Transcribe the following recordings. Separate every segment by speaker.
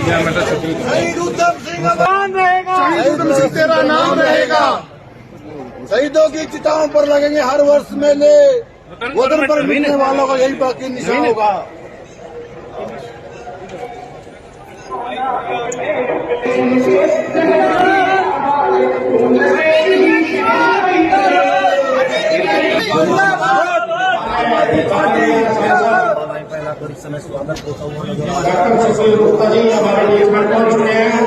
Speaker 1: शहीद उधम सिंह तेरा नाम रहेगा। शहीदों की चिताओं पर लगेंगे हर वर्ष मेले, वतन पर मिलने वालों का यही बाकी निशान होगा।
Speaker 2: समय स्वागत होता हुआ डॉक्टर सुशील गुप्ता जी हमारे बीच में पहुंच चुके हैं।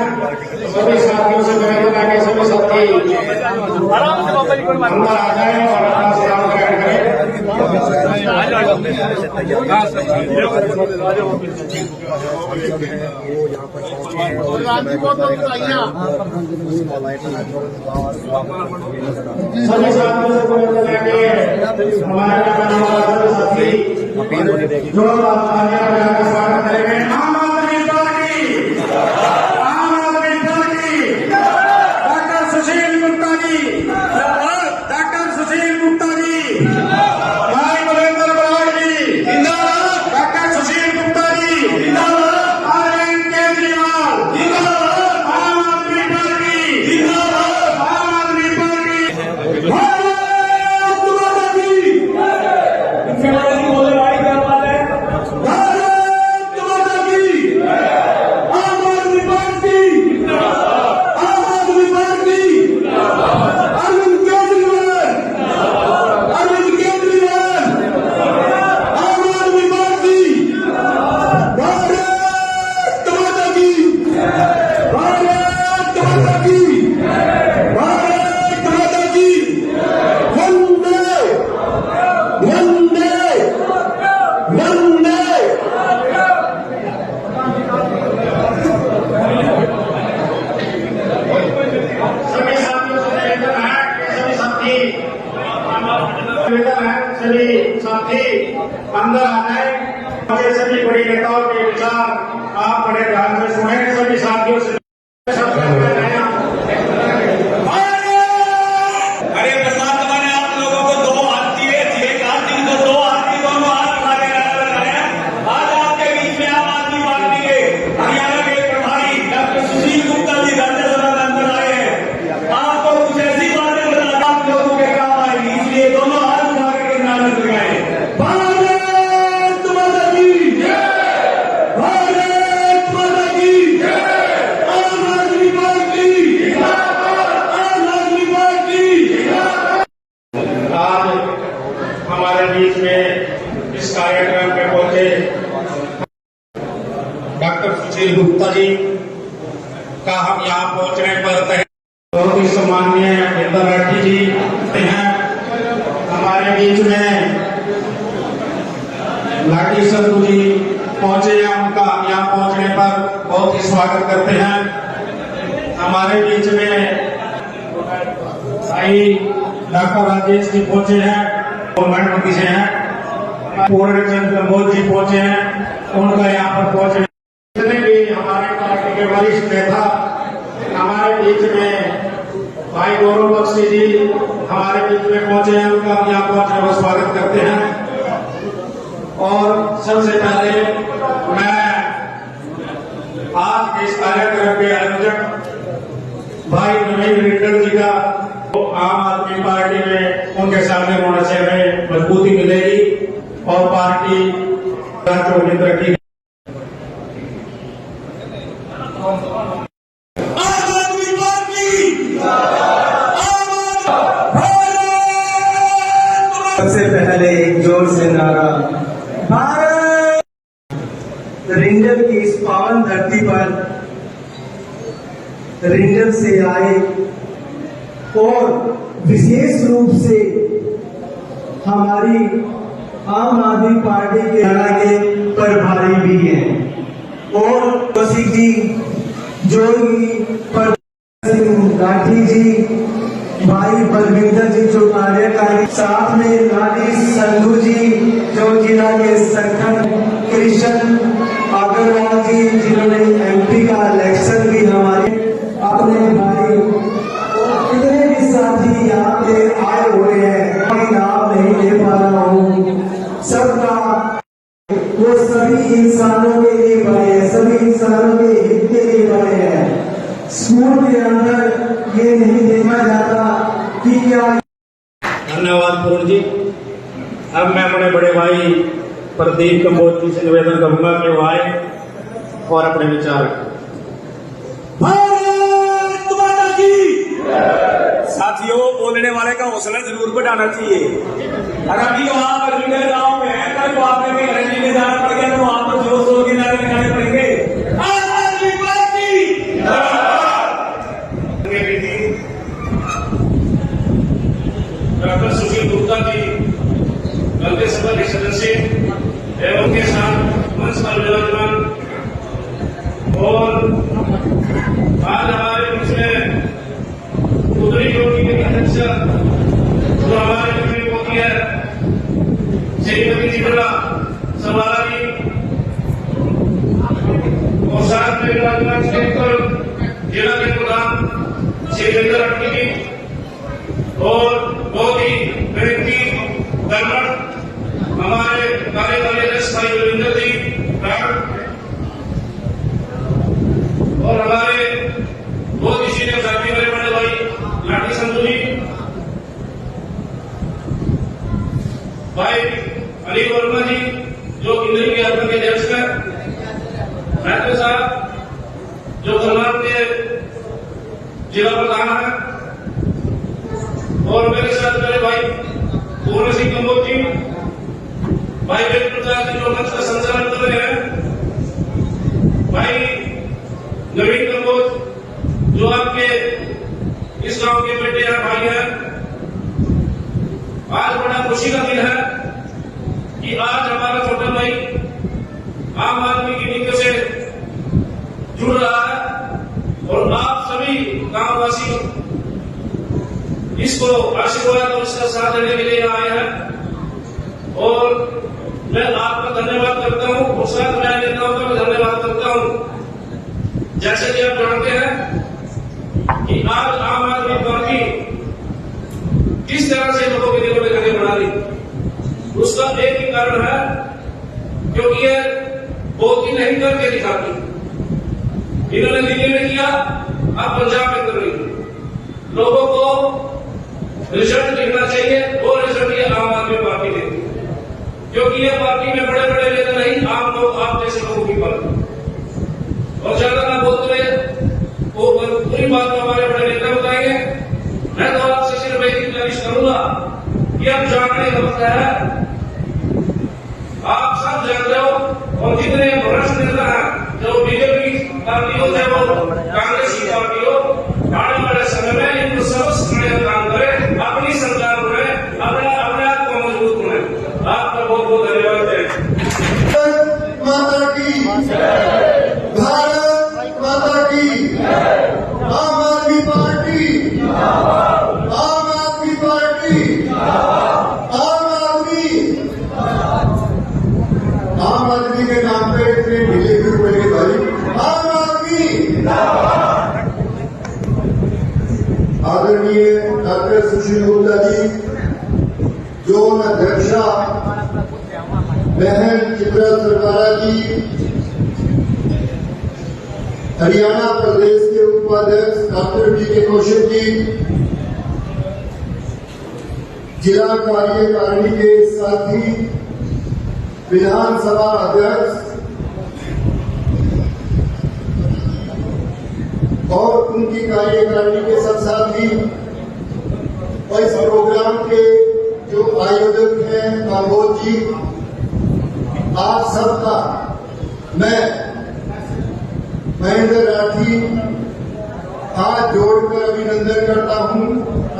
Speaker 2: सभी साथियों से निवेदन है कि सभी साथी अंदर आ जाए और अपना स्थान ग्रहण करें। सभी साथियों से निवेदन है कि हमारे साथी जो स्वागत करेंगे। आम आदमी पार्टी, आम आदमी पार्टी, डॉक्टर सुशील गुप्ता जी, डॉक्टर सुशील गुप्ता जी, भाई नरेंद्र बराड़ जी जिंदाबाद, डॉक्टर सुशील गुप्ता जी जिंदाबाद, अरविंद केजरीवाल जिंदाबाद, आम आदमी पार्टी जिंदाबाद, आम आदमी पार्टी। सभी साथी अंदर आ जाए। सभी बड़ी नेताओं के विचार आप बड़े ध्यान से सुने। सभी साथियों से हमारे बीच में इस कार्यक्रम में पहुंचे डॉक्टर सुशील गुप्ता जी का हम यहाँ पहुंचने पर बहुत ही सम्माननीय इंदर रेड्डी जी हैं हमारे बीच में। लाठी संधू जी पहुंचे हैं, उनका यहाँ पहुंचने पर बहुत ही स्वागत करते हैं। हमारे बीच में भाई डॉक्टर राजेश जी पहुंचे हैं, गवर्नमेंट से हैं। पूर्णचंद कम्बोज जी पहुंचे हैं, उनका यहाँ पर पहुंचे। जितने भी हमारे पार्टी के वरिष्ठ नेता हमारे बीच में, भाई गौरव बख्शी जी हमारे बीच में पहुंचे हैं, उनका हम यहाँ पहुंचने पर स्वागत करते हैं। और सबसे पहले मैं आज के इस कार्यक्रम के आयोजक भाई नवीन रिंडल जी का, आम आदमी पार्टी में उनके सामने होने से हमें मजबूती मिलेगी और पार्टी तरक्की।
Speaker 3: सबसे पहले एक जोर से नारा भारत। रिंडल की इस पावन धरती पर रिंडल से आए और विशेष रूप से हमारी आम आदमी पार्टी के के प्रभारी भी हैं और कौशिक जी, जोगी राठी जी, भाई बलविंदर जी जो कार्यकारी, साथ में लाठी संधू जी जो जिला के संगठन, कृष्ण अग्रवाल जी जिन्होंने एमपी का इलेक्शन भी हमारे अपने भाई, इतने भी साथी यहाँ पे आए हुए हैं, मैं नाम नहीं ले पा रहा हूँ सबका। वो सभी इंसानों के लिए भाई है, सभी इंसानों के हित के स्कूल के अंदर ये नहीं देखा जाता कि क्या।
Speaker 2: धन्यवाद पूर्ण जी। अब मैं अपने बड़े भाई प्रदीप कंबोज जी से निवेदन करूंगा कि वो आए और अपने विचार रखें।
Speaker 4: भारत माता की। साथियों, बोलने वाले का हौसला जरूर बढ़ाना चाहिए। अगर अभी वहां पर जुड़े गांव में है, कल को आपने भी घर में जाना पड़ गया तो वहां पर जोर शोर के नारे लगाने पड़ेंगे। आम आदमी पार्टी
Speaker 2: डॉक्टर सुशील गुप्ता जी राज्यसभा के सदस्य एवं के साथ मंच पर विराजमान और आज हमारे बीच में उत्तरी योगी के अध्यक्ष जो हमारे बीच में होती है श्रीमती जिबला समारा जी और साथ में विराजमान जिला के प्रधान श्रीवेंद्र अटकी जी और बहुत ही मेहनती कर्मठ हमारे कार्यकारी अध्यक्ष भाई रविंदर जी और हमारे बहुत ही सीनियर साथी मेरे बड़े भाई लाठी संधू जी, भाई अली वर्मा जी जो इंद्री के अर्पण के अध्यक्ष हैं, महतो साहब जो कलमार के जिला प्रधान है और मेरे साथ मेरे भाई पूर्ण सिंह कंबोज जी, भाई वेद प्रसाद जी जो मंच का संचालन कर रहे हैं, भाई नवीन कंबोज जो आपके इस गांव के बेटे हैं भाई हैं। आज बड़ा खुशी का दिन है कि आज हमारा छोटा भाई आम आदमी की नींव से जुड़ रहा है और आप सभी गांववासी इसको आशीर्वाद और इसका साथ देने के लिए आए हैं और मैं आपका धन्यवाद करता हूं और साथ में नेताओं का भी धन्यवाद करता हूं। जैसे कि आप जानते हैं कि आज आम आदमी पार्टी किस तरह से लोगों के दिलों में जगह बना रही, उसका एक ही कारण है क्योंकि ये बहुत ही नहीं करके दिखाती। इन्होंने दिल्ली में किया, अब पंजाब में कर रही। लोगों को रिजल्ट दिखना चाहिए और रिजल्ट ये आम आदमी पार्टी देती है क्योंकि ये पार्टी में बड़े बड़े नेता नहीं, आम लोग आप जैसे लोगों की पार्टी। और ज्यादा ना बोलते हुए वो पूरी बात को हमारे बड़े नेता बताएंगे। मैं तो आपसे सिर्फ एक ही गुजारिश करूंगा कि अब जानने का वक्त है, आप सब जानते हो और जितने भ्रष्ट नेता हैं जो बीजेपी पार्टी हो चाहे वो कांग्रेस की पार्टी हो, आने वाले समय में इनको सबसे बड़े काम करें, अपनी सरकार बनाए, अपने आप को मजबूत बनाए। आपका बहुत बहुत धन्यवाद है।
Speaker 1: माता की भारत माता की आम आदमी पार्टी आम आदमी पार्टी आम आदमी के नाम पे इतने ढीले क्यों पड़े भाई? आम आदमी। आदरणीय डॉक्टर सुशील गुप्ता जी जो अध्यक्षा बहन चित्रा सरकारा जी, हरियाणा प्रदेश के उपाध्यक्ष डॉक्टर बी के कौशिक जी, जिला कार्यकारिणी के साथी विधानसभा अध्यक्ष और उनकी कार्यकारिणी के सब साथी और इस प्रोग्राम के जो आयोजक हैं कंबोज जी, आप सबका मैं महेंद्र राठी हाथ जोड़कर अभिनंदन करता हूं,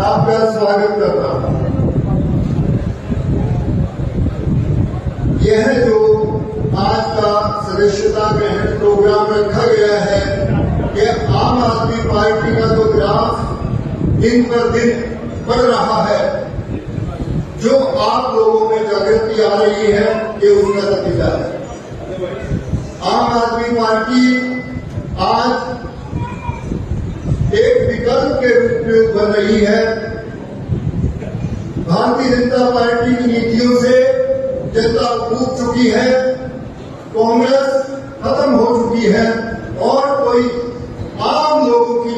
Speaker 1: आपका स्वागत करता हूं। यह जो आज का सदस्यता ग्रहण प्रोग्राम रखा गया है, यह आम आदमी पार्टी का जो ग्राफ दिन पर दिन बढ़ रहा है, जो आप लोगों में जागृति आ रही है, ये उसका नतीजा है। आम आदमी पार्टी आज एक विकल्प के रूप में बन रही है। भारतीय जनता पार्टी की नीतियों से जनता ऊब चुकी है, कांग्रेस खत्म हो चुकी है और कोई आम लोगों की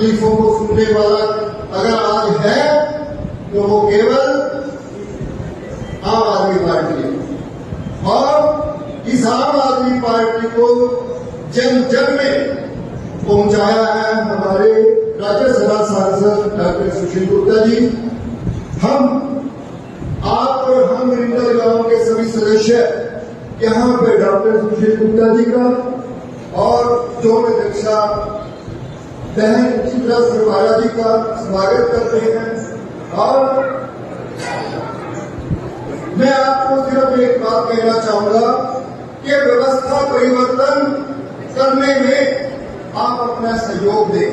Speaker 1: तकलीफों को सुनने वाला अगर आज है तो वो केवल आम आदमी पार्टी है। और इस आम आदमी पार्टी को जन जन में पहुंचाया है हमारे राज्यसभा सांसद डॉक्टर सुशील गुप्ता जी। हम आप और हम रिंगल गांव के सभी सदस्य यहाँ पे डॉक्टर सुशील गुप्ता जी का और जोन अध्यक्षा बहन चित्रा सरवाला जी का स्वागत करते हैं। और मैं आपको सिर्फ एक बात कहना चाहूंगा कि व्यवस्था परिवर्तन करने में आप अपना सहयोग दें।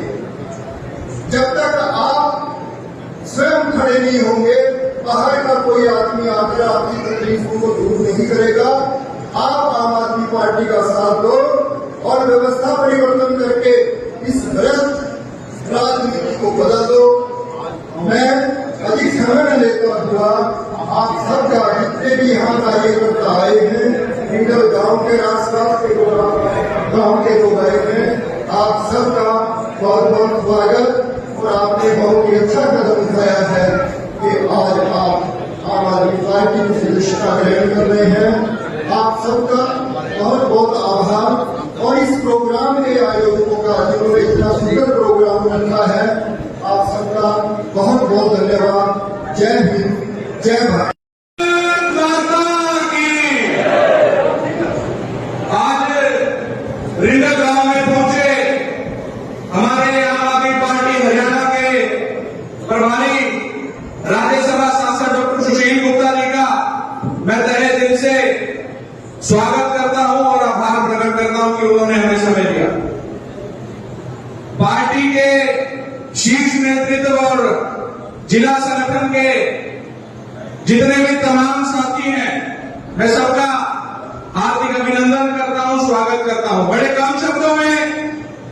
Speaker 1: जब तक आप स्वयं खड़े नहीं होंगे, बाहर का कोई आदमी आकर आपकी तकलीफों को दूर नहीं करेगा। आप आम आदमी पार्टी का साथ दो और व्यवस्था परिवर्तन करके इस भ्रष्ट राजनीति को बदल दो। मैं अधिक समय न लेता हुआ आप सबका, जितने भी यहाँ कार्यकर्ता आए हैं, इंडल गांव के आसपास के गांव के लोग आए हैं, आप सबका बहुत बहुत स्वागत। और आपने बहुत ही अच्छा कदम उठाया है कि आज आप आम आदमी पार्टी की सदस्यता ग्रहण कर रहे हैं। आप सबका बहुत बहुत आभार। और इस प्रोग्राम के आयोजकों का, जिन्होंने इतना सुंदर प्रोग्राम रखा है, आप सबका बहुत बहुत धन्यवाद। जय हिंद, जय भारत।
Speaker 2: आज रिंगल गांव में पहुंचे हमारे आम आदमी पार्टी हरियाणा के प्रभारी राज्यसभा सांसद डॉक्टर सुशील गुप्ता जी का मैं तहे दिल से स्वागत करता हूं और आभार प्रकट करता हूं कि उन्होंने हमें समय दिया। पार्टी के शीर्ष नेतृत्व और जिला संगठन के जितने भी तमाम साथी हैं, मैं सबका हार्दिक अभिनंदन करता हूं, स्वागत करता हूं। बड़े कम शब्दों में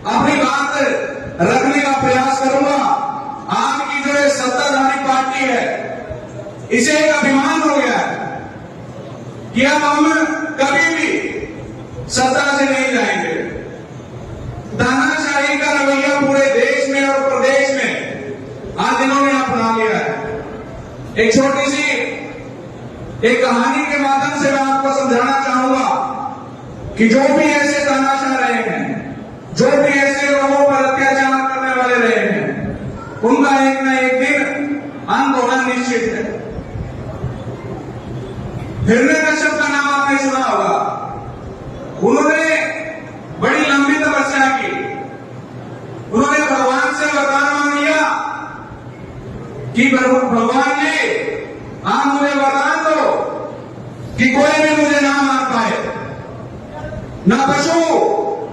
Speaker 2: अपनी बात रखने का प्रयास करूंगा। आज की जो ये सत्ताधारी पार्टी है, इसे एक अभिमान हो गया है कि अब हम कभी भी सत्ता से नहीं जाएंगे। तानाशाही का रवैया पूरे देश में और प्रदेश में आज इन्होंने अपना लिया है। एक छोटी सी एक कहानी के माध्यम से मैं आपको समझाना चाहूंगा कि जो भी ऐसे तानाशाह रहे हैं, जो भी ऐसे लोगों पर अत्याचार करने वाले रहे हैं, उनका एक न एक दिन अंत होना निश्चित है। हिरण्यकश्यप का नाम आपने सुना होगा। उन्होंने बड़ी लंबी तपस्या की। उन्होंने भगवान से वरदान मांग लिया कि भगवान जी, आप मुझे वरदान दो कि कोई भी मुझे ना मार पाए, ना पशु,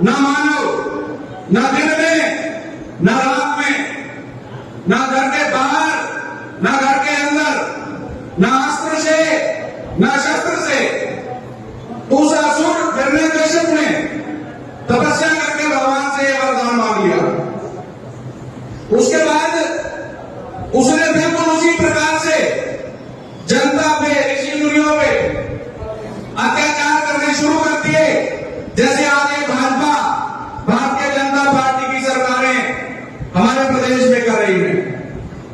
Speaker 2: ना मानव, ना दिन में, ना रात में, ना घर के बाहर, ना घर के अंदर, ना अस्त्र से, ना शस्त्र से। उस असुर हिरण्यकश्यप ने तपस्या करके भगवान से वरदान मांग लिया। उसके बाद उसने बिल्कुल उसी प्रकार से जनता पे, ऋषि मुनियों पे अत्याचार करने शुरू कर दिए, जैसे आज ये भाजपा, भारतीय जनता पार्टी की सरकारें हमारे प्रदेश में कर रही है।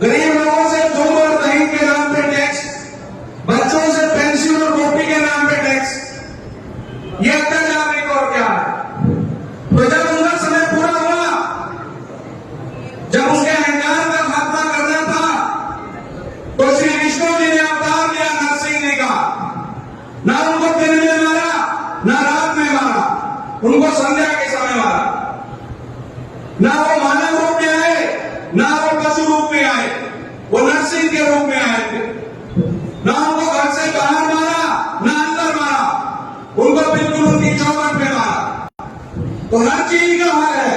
Speaker 2: गरीब लोगों से दूध और दही के नाम पे टैक्स, बच्चों से पेंशन और रोटी के नाम पे टैक्स, ये अत्याचार नहीं और क्या है। तो जब उनका समय पूरा हुआ, जब उसके अहंकार का खात्मा करना था, तो श्री विष्णु जी ने अवतार लिया नरसिंह जी का। ना उनको दिन में मारा, ना रात में मारा, उनको संध्या के समय मारा। ना वो मानव रूप में आए, ना वो पशु रूप में आए, वो नरसिंह के रूप में आए थे। ना उनको घर से बाहर मारा, ना अंदर मारा, उनको बिल्कुल उनकी चौखट में मारा। तो हर चीज का हल है,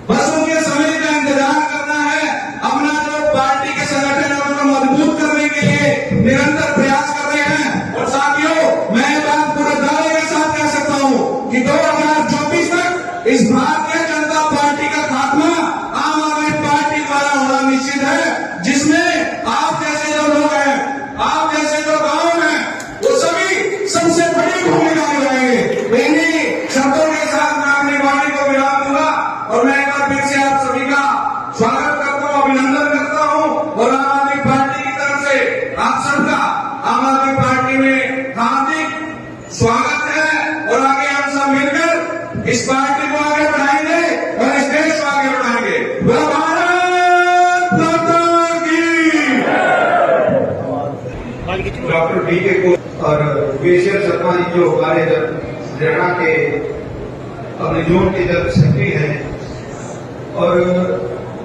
Speaker 2: बस उनके समय का इंतजार करना है। अपना जो पार्टी के संगठन है उनको मजबूत करने के लिए निरंतर प्रयास कर रहे हैं। और साथियों, मैं बात पूरे दावे के साथ कह सकता हूं कि 2024 तक इस भारतीय जनता पार्टी का खात्मा आम आदमी पार्टी द्वारा होना निश्चित है, जिसमें आप जैसे जो लोग हैं, आप जैसे जो गांव हैं, वो सभी सबसे बड़ी भूमिका निभाएंगे। इन्हीं शब्दों के साथ मैं अपनी वाणी को विराम दूंगा और मैं एक बार फिर से आप सभी
Speaker 4: इस पार्टी को आगे बढ़ाएंगे और इस देश को आगे बढ़ाएंगे। बोलो भारत माता की।
Speaker 5: डॉक्टर BK को और वीएसएल शर्मा जी जो हमारे हरियाणा के अपने जोन के जब सेक्रेटरी हैं और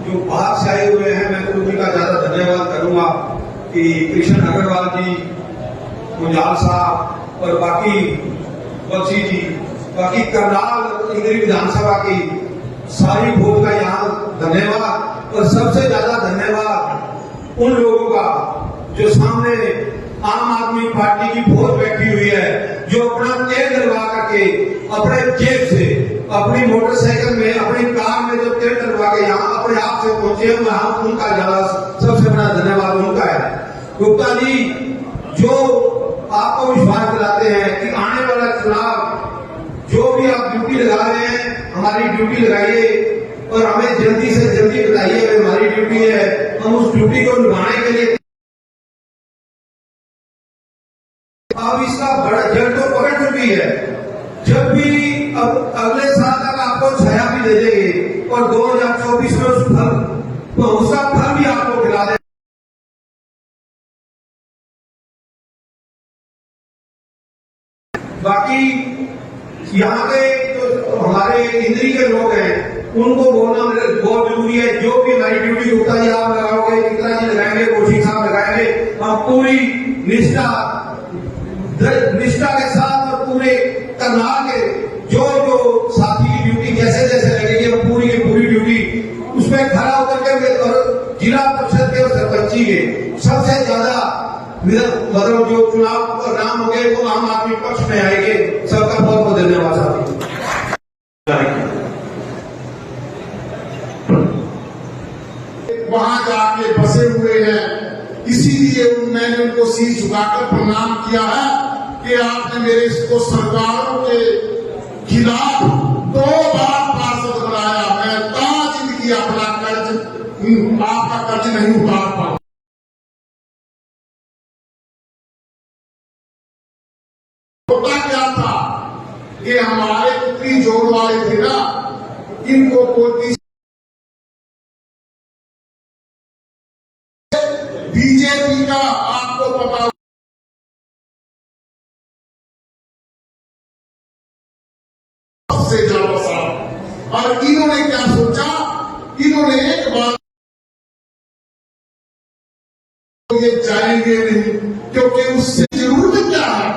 Speaker 5: जो बाहर से आए हुए हैं, मैं तो उन्हीं का ज्यादा धन्यवाद करूंगा कि कृष्ण अग्रवाल जी, गुंजाल साहब और बाकी बख्शी जी, बाकी करनाल इंद्री विधानसभा की सारी फौज का यहाँ धन्यवाद। और सबसे ज्यादा धन्यवाद उन लोगों का जो सामने आम आदमी पार्टी की फौज बैठी हुई है, जो अपना तेल डलवा करके अपने जेब से, अपनी मोटरसाइकिल में, अपनी कार में जो तेल डलवा के यहाँ अपने आप से पहुंचे, वहां उनका ज्यादा सबसे बड़ा धन्यवाद उनका है। गुप्ता जी जो आपको विश्वास दिलाते हैं कि आने वाला चुनाव जो भी आप ड्यूटी लगा रहे हैं, हमारी ड्यूटी लगाइए और हमें जल्दी से जल्दी बताइए, हमारी ड्यूटी है, हम उस ड्यूटी को निभाने के लिए। अब इसका बड़ा जड़ तो पकड़ चुकी है। जब भी अब अगले साल तक आपको छाया भी दे देंगे और 2024 में उस फल तो उसका फल भी आपको खिला देंगे। बाकी यहाँ के जो हमारे इंद्री के लोग हैं उनको बोलना मेरे बहुत जरूरी है। जो भी हमारी ड्यूटी गुप्ता जी आप लगाओगे, चित्रा जी लगाएंगे, कौशिक साहब लगाएंगे, हम पूरी निष्ठा के साथ और पूरे करनाल के जो साथी की ड्यूटी जैसे जैसे लगेगी, हम पूरी की पूरी ड्यूटी उसमें खड़ा होकर के और जिला परिषद के और सरपंची के सबसे ज्यादा मतलब जो चुनाव परिणाम हो गए वो आम आदमी पक्ष में आएंगे। सबका बहुत बहुत धन्यवाद साथी।
Speaker 1: वहां जाके बसे हुए हैं, इसीलिए मैंने उनको शीश झुकाकर प्रणाम किया है कि आपने मेरे इसको सरकारों के खिलाफ 2 बार पार्षद बनाया। मैं जिंदगी अपना कर्ज, आपका कर्ज नहीं उतार पाऊं। होता क्या था कि हमारे पुत्री जोड़ वाले थे ना, इनको बोलती बीजेपी का आपको पता से ज्यादा साहब, और इन्होंने क्या सोचा, इन्होंने एक बात ये जाएंगे नहीं, क्योंकि उससे जरूरत क्या है,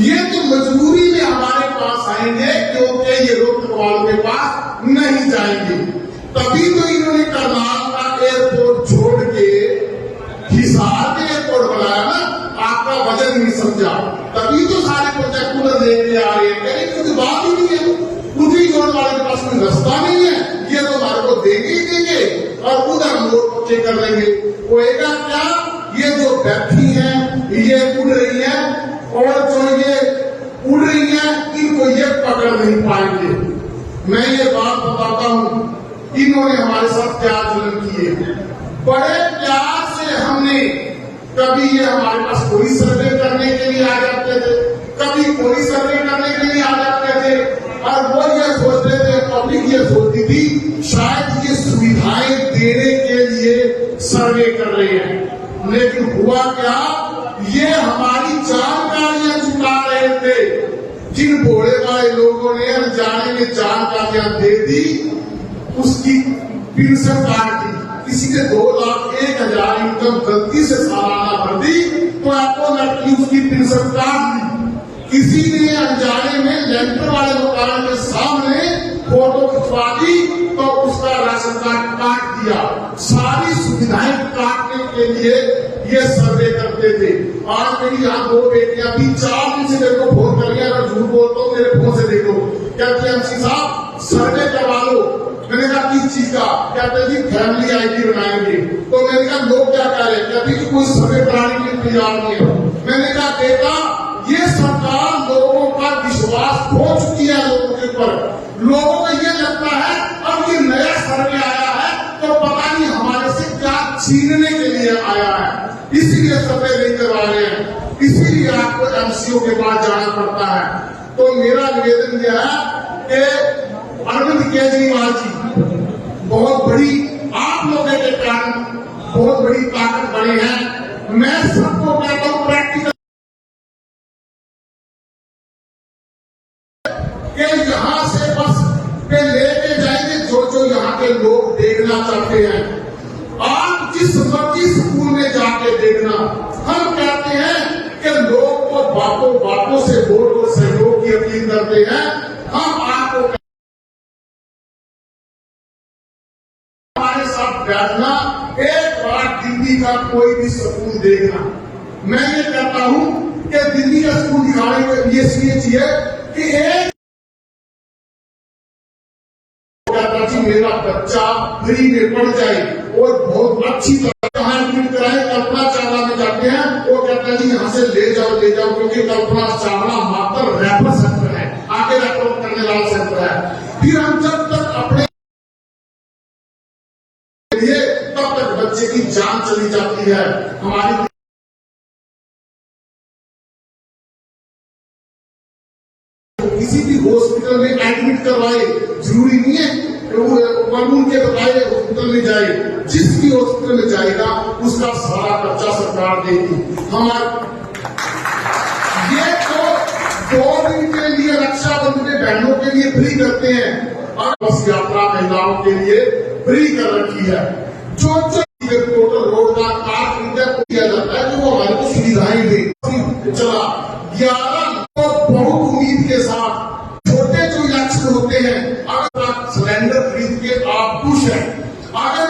Speaker 1: ये तो मजबूरी में हमारे पास आएंगे क्योंकि ये रोहतक वालों के पास नहीं जाएंगे। तभी तो इन्होंने करनाल का एयरपोर्ट छोड़ के हिसार में एयरपोर्ट बनाया ना, आपका वजन नहीं समझा, तभी तो सारे प्रोजेक्ट उधर लेके आ रहे हैं। कहीं कुछ बात ही नहीं है, उधरी जोड़ वाले के पास कोई रास्ता नहीं है, ये तो हमारे को देंगे ही देंगे और उधर मोड़ पक्के कर लेंगे। होएगा क्या, ये जो बैठी है ये उड़ रही है और जो ये उड़ रही है इनको ये पकड़ नहीं पाएंगे। मैं ये बात बताता हूं, इन्होंने हमारे साथ क्या जुल्म किए। बड़े प्यार से हमने, कभी ये हमारे पास कोई सर्वे करने के लिए आ जाते थे, कभी कोई सर्वे करने के लिए आ जाते थे, और वो ये सोचते थे, पब्लिक ये सोचती थी शायद ये सुविधाएं देने के लिए सर्वे कर रहे हैं। लेकिन हुआ क्या, ये हमारी जानकारियां जुटा रहे थे। जिन भोले वाले लोगों ने अनजाने में जानकारियां दे दी, उसकी पेंशन काट दी। किसी के 2,01,000 इनकम गलती से सालाना भर दी तो आपको नकली उसकी पेंशन काट दी। किसी ने अनजाने में लेंटर वाले मकान के सामने फोटो खिंचवा दी तो उसका राशन कार्ड काट दिया। सारी सुविधाएं काटने के लिए ये सर्वे करते थे। आज मेरी यहाँ 2 बेटियां भी 4 दिन से मेरे को फोन कर लिया, अगर झूठ बोलता हूँ मेरे फोन से देखो, कहते हैं MC साहब सर्वे करवा लो। मैंने कहा किस चीज का, कहते जी फैमिली ID बनाएंगे। तो मैंने कहा लोग क्या कह रहे हैं, कहते कि कोई सर्वे कराने के लिए तैयार नहीं है। मैंने कहा बेटा ये सरकार लोगों का विश्वास खो चुकी है लोगों के ऊपर। लोगों को ये लगता है अब ये नया सर्वे आया है तो पता नहीं हमारे से क्या छीनने के लिए आया है, इसीलिए सर्वे नहीं करवा रहे हैं, इसीलिए आपको MCO के पास जाना पड़ता है। तो मेरा निवेदन यह है कि अरविंद केजरीवाल जी बहुत बड़ी आप लोगों के कारण बहुत बड़ी ताकत बने हैं। मैं सबको कहता हूं प्रैक्टिकल कि यहां से बस पे लेके जाएंगे जो यहां के लोग देखना चाहते हैं। आप जिस मर्जी स्कूल में जाके देखना, हम कहते हैं कि लोग को बातों से वोट और सहयोग की अपील करते हैं। हम आपको हमारे साथ बैठना, एक बार दिल्ली का कोई भी स्कूल देखना। मैं ये कहता हूं कि दिल्ली का स्कूल दिखाने के लिए इसलिए चाहिए कि एक जी मेरा बच्चा फ्री में पढ़ जाए और बहुत अच्छी तरह एडमिट कराए। कल्पना चावला में जाते हैं, वो कहता है जी यहाँ से ले जाओ क्योंकि कल्पना चावला मात्र रैपर सेंटर है, आगे रैपर करने वाला सेंटर है। फिर हम जब तक अपने लिए तब तक बच्चे की जान चली जाती है। हमारी किसी भी हॉस्पिटल में एडमिट करवाए, जरूरी नहीं है कानून के बताए हॉस्पिटल में जाए। जिस भी हॉस्पिटल में जाएगा उसका सारा खर्चा सरकार देगी। हमारे ये तो 2 दिन के लिए रक्षाबंधन में बहनों के लिए फ्री करते हैं और बस यात्रा महिलाओं के लिए फ्री कर रखी है। जो टोटल रोड का कार्ड किया जाता है, जो वो हमारे को सुविधाएं दे चला 11 तो बहुत उम्मीद के साथ छोटे जो इलेक्शन होते हैं, अगर आप सिलेंडर खरीद के आप खुश हैं, अगर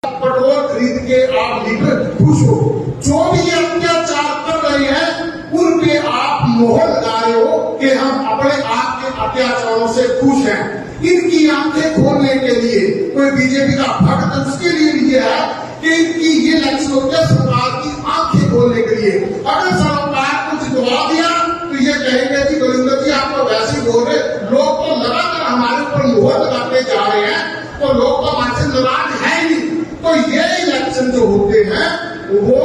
Speaker 1: पेट्रोल खरीद के आप लीटर खुश हो, जो भी ये अत्याचार कर रहे हैं उन पे आप मोहर लगा रहे हो कि हम अपने आप के अत्याचारों से खुश हैं। इनकी आंखें खोलने के लिए कोई बीजेपी का भक्त उसके लिए ये है कि इनकी ये लक्ष्य होता है सरकार की आंखें खोलने के लिए। अगर सरकार को जितवा दिया तो ये कहेंगे कि बलिंदर जी आप तो वैसे ही बोल रहे, लोग तो लगातार हमारे ऊपर मोहर लगाते जा रहे हैं, तो लोग तो हमारे नाराज है ही। तो ये इलेक्शन जो होते हैं वो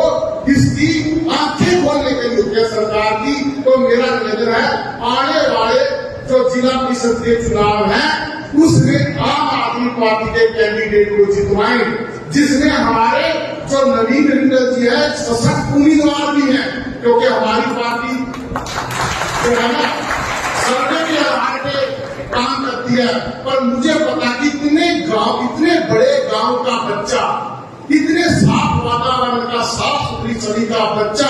Speaker 1: इसकी आंखें खोलने के लिए होते हैं सरकार की। तो मेरा निवेदन है, आने वाले जो जिला परिषद के चुनाव हैं उसमें आम आदमी पार्टी के कैंडिडेट को जितवाएं, जिसमें हमारे जो नवीन रिंगल जी है सशक्त उम्मीदवार भी हैं, क्योंकि हमारी पार्टी जो है ना सर्वे के आधार पे काम करती है। पर मुझे पता कि इतने बड़े गांव का बच्चा, इतने साफ वातावरण का, साफ सुथरी छवि का बच्चा,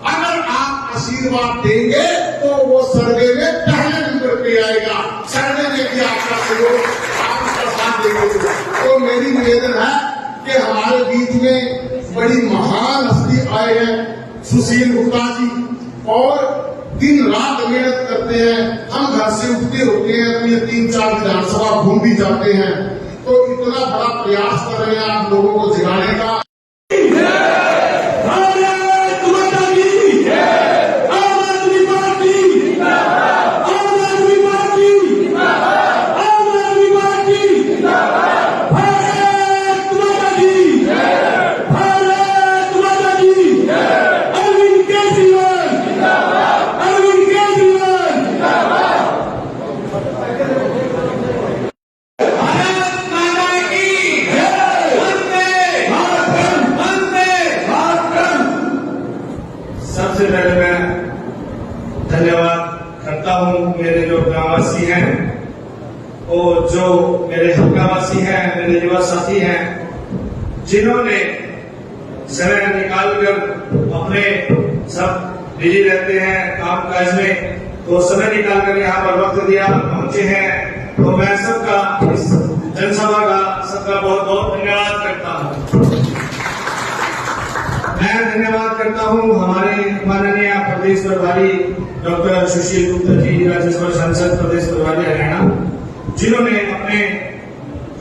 Speaker 1: अगर आप आशीर्वाद देंगे तो वो सर्वे में पहले नंबर पे आएगा। सर्वे में भी आपका सहयोग, आप उसका साथ देंगे। तो मेरी निवेदन है कि हमारे बीच में बड़ी महान हस्ती आए हैं सुशील गुप्ता जी, और दिन रात मेहनत करते हैं। हम घर से उठते होते हैं, अपनी 3-4 विधानसभा घूम भी जाते हैं। तो इतना बड़ा प्रयास कर रहे हैं आप लोगों को जगाने का।
Speaker 2: सबसे पहले मैं धन्यवाद करता हूं मेरे जो ग्रामवासी हैं और जो मेरे हल्कावासी हैं, मेरे युवा साथी हैं, जिन्होंने समय निकालकर अपने सब बिजी रहते हैं काम काज में, तो समय निकालकर यहाँ पर वक्त दिया, पहुंचे हैं। तो मैं सबका इस जनसभा का सबका बहुत बहुत धन्यवाद करता हूँ। मैं धन्यवाद करता हूं हमारे माननीय प्रदेश प्रभारी डॉक्टर सुशील गुप्ता जी, राज्यसभा सांसद प्रदेश प्रभारी हरियाणा, जिन्होंने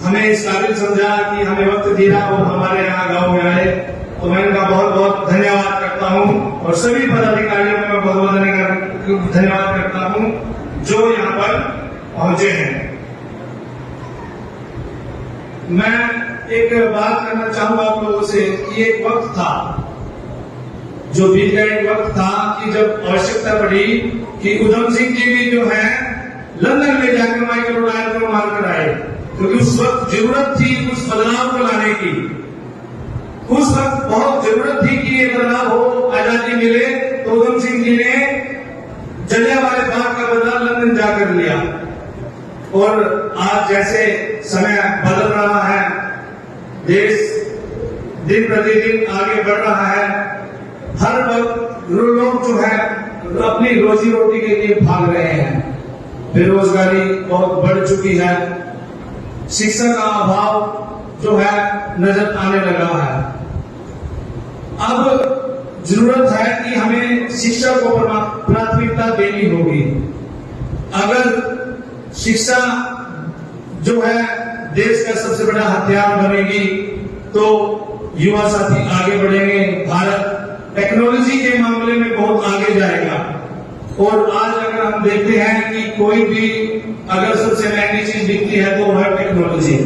Speaker 2: हमें इस काबिल समझा कि हमें वक्त दिया और हमारे यहाँ गांव में आए। तो मैं इनका बहुत बहुत धन्यवाद करता हूं और सभी पदाधिकारियों का मैं बहुत बहुत धन्यवाद करता हूं जो यहाँ पर पहुंचे हैं। मैं एक बात करना चाहूंगा आप लोगों से कि एक वक्त था जो बीत गया एक वक्त था कि जब आवश्यकता पड़ी कि उधम सिंह जी भी जो है लंदन में जाकर माइकल रायल को मारकर आए, क्योंकि उस वक्त जरूरत थी उस बदलाव को लाने की। उस वक्त बहुत जरूरत थी कि ये बदलाव हो, आजादी मिले, तो उधम सिंह जी ने जलियांवाला बाग का बदला लंदन जाकर लिया। और आज जैसे समय बदल रहा है, देश दिन प्रतिदिन आगे बढ़ रहा है, हर वक्त लोग जो है अपनी रोजी रोटी के लिए भाग रहे हैं, बेरोजगारी बहुत बढ़ चुकी है, शिक्षा का अभाव जो है नजर आने लगा है। अब जरूरत है कि हमें शिक्षा को प्राथमिकता देनी होगी। अगर शिक्षा जो है देश का सबसे बड़ा हथियार बनेगी तो युवा साथी आगे बढ़ेंगे। भारत टेक्नोलॉजी के मामले में बहुत आगे जाएगा। और आज अगर हम देखते हैं कि कोई भी अगर सबसे महंगी चीज बिकती है तो वह है टेक्नोलॉजी।